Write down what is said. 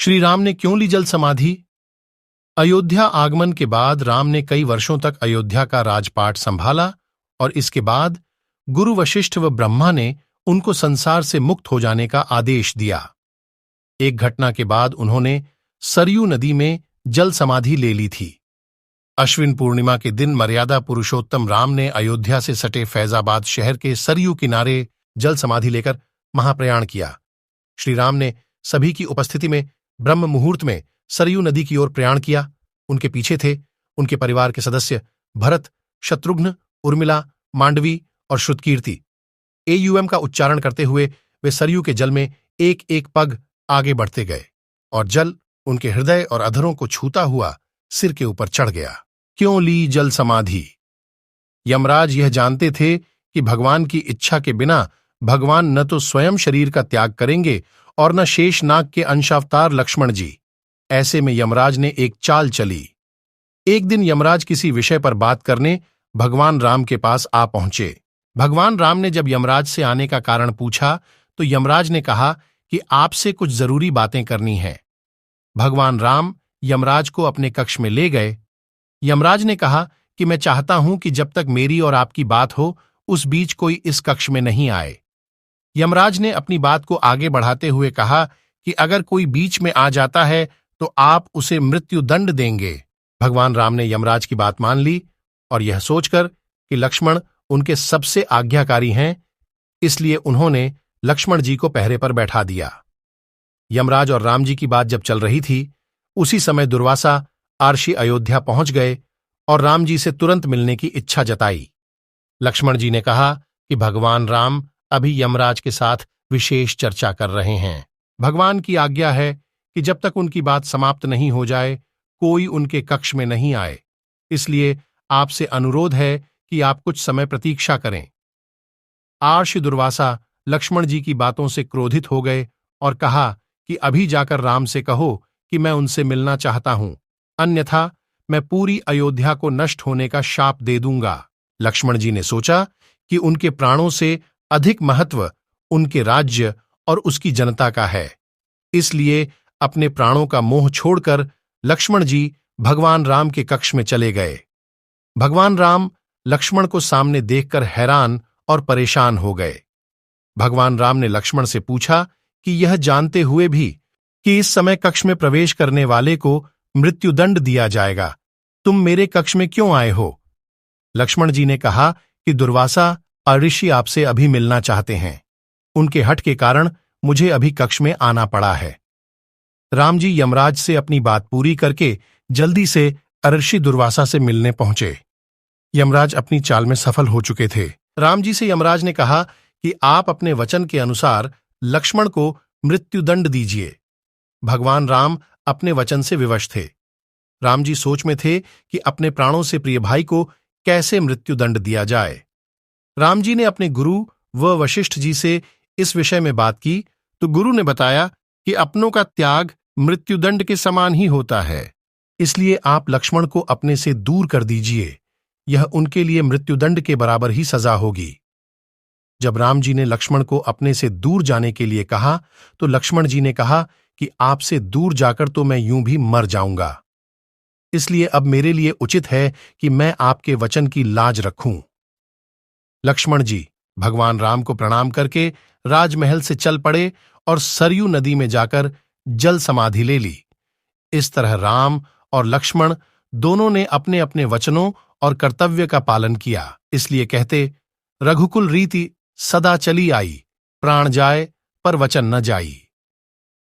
श्री राम ने क्यों ली जल समाधि? अयोध्या आगमन के बाद राम ने कई वर्षों तक अयोध्या का राजपाट संभाला और इसके बाद गुरु वशिष्ठ व ब्रह्मा ने उनको संसार से मुक्त हो जाने का आदेश दिया। एक घटना के बाद उन्होंने सरयू नदी में जल समाधि ले ली थी। अश्विन पूर्णिमा के दिन मर्यादा पुरुषोत्तम राम ने अयोध्या से सटे फैजाबाद शहर के सरयू किनारे जल समाधि लेकर महाप्रयाण किया। श्री राम ने सभी की उपस्थिति में ब्रह्म मुहूर्त में सरयू नदी की ओर प्रयाण किया। उनके पीछे थे उनके परिवार के सदस्य भरत, शत्रुघ्न, उर्मिला, मांडवी और श्रुतकीर्ति। एयूएम का उच्चारण करते हुए वे सरयू के जल में एक एक पग आगे बढ़ते गए और जल उनके हृदय और अधरों को छूता हुआ सिर के ऊपर चढ़ गया। क्यों ली जल समाधि? यमराज यह जानते थे कि भगवान की इच्छा के बिना भगवान न तो स्वयं शरीर का त्याग करेंगे और न शेषनाग के अंशावतार लक्ष्मण जी। ऐसे में यमराज ने एक चाल चली। एक दिन यमराज किसी विषय पर बात करने भगवान राम के पास आ पहुंचे। भगवान राम ने जब यमराज से आने का कारण पूछा तो यमराज ने कहा कि आपसे कुछ जरूरी बातें करनी हैं। भगवान राम यमराज को अपने कक्ष में ले गए। यमराज ने कहा कि मैं चाहता हूं कि जब तक मेरी और आपकी बात हो उस बीच कोई इस कक्ष में नहीं आए। यमराज ने अपनी बात को आगे बढ़ाते हुए कहा कि अगर कोई बीच में आ जाता है तो आप उसे मृत्यु दंड देंगे। भगवान राम ने यमराज की बात मान ली और यह सोचकर कि लक्ष्मण उनके सबसे आज्ञाकारी हैं, इसलिए उन्होंने लक्ष्मण जी को पहरे पर बैठा दिया। यमराज और राम जी की बात जब चल रही थी उसी समय दुर्वासा आर्षि अयोध्या पहुंच गए और राम जी से तुरंत मिलने की इच्छा जताई। लक्ष्मण जी ने कहा कि भगवान राम अभी यमराज के साथ विशेष चर्चा कर रहे हैं। भगवान की आज्ञा है कि जब तक उनकी बात समाप्त नहीं हो जाए कोई उनके कक्ष में नहीं आए, इसलिए आपसे अनुरोध है कि आप कुछ समय प्रतीक्षा करें। आर्षि दुर्वासा लक्ष्मण जी की बातों से क्रोधित हो गए और कहा कि अभी जाकर राम से कहो कि मैं उनसे मिलना चाहता हूं, अन्यथा मैं पूरी अयोध्या को नष्ट होने का शाप दे दूंगा। लक्ष्मण जी ने सोचा कि उनके प्राणों से अधिक महत्व उनके राज्य और उसकी जनता का है, इसलिए अपने प्राणों का मोह छोड़कर लक्ष्मण जी भगवान राम के कक्ष में चले गए। भगवान राम लक्ष्मण को सामने देखकर हैरान और परेशान हो गए। भगवान राम ने लक्ष्मण से पूछा कि यह जानते हुए भी कि इस समय कक्ष में प्रवेश करने वाले को मृत्युदंड दिया जाएगा, तुम मेरे कक्ष में क्यों आए हो? लक्ष्मण जी ने कहा कि दुर्वासा और ऋषि आपसे अभी मिलना चाहते हैं। उनके हठ के कारण मुझे अभी कक्ष में आना पड़ा है। राम जी यमराज से अपनी बात पूरी करके जल्दी से ऋषि दुर्वासा से मिलने पहुंचे। यमराज अपनी चाल में सफल हो चुके थे। राम जी से यमराज ने कहा कि आप अपने वचन के अनुसार लक्ष्मण को मृत्युदंड दीजिए। भगवान राम अपने वचन से विवश थे। राम जी सोच में थे कि अपने प्राणों से प्रिय भाई को कैसे मृत्युदंड दिया जाए। राम जी ने अपने गुरु व वशिष्ठ जी से इस विषय में बात की तो गुरु ने बताया कि अपनों का त्याग मृत्युदंड के समान ही होता है, इसलिए आप लक्ष्मण को अपने से दूर कर दीजिए, यह उनके लिए मृत्युदंड के बराबर ही सजा होगी। जब राम जी ने लक्ष्मण को अपने से दूर जाने के लिए कहा तो लक्ष्मण जी ने कहा कि आपसे दूर जाकर तो मैं यूं भी मर जाऊंगा, इसलिए अब मेरे लिए उचित है कि मैं आपके वचन की लाज रखूं। लक्ष्मण जी भगवान राम को प्रणाम करके राजमहल से चल पड़े और सरयू नदी में जाकर जल समाधि ले ली। इस तरह राम और लक्ष्मण दोनों ने अपने अपने वचनों और कर्तव्य का पालन किया। इसलिए कहते, रघुकुल रीति सदा चली आई, प्राण जाए पर वचन न जाई।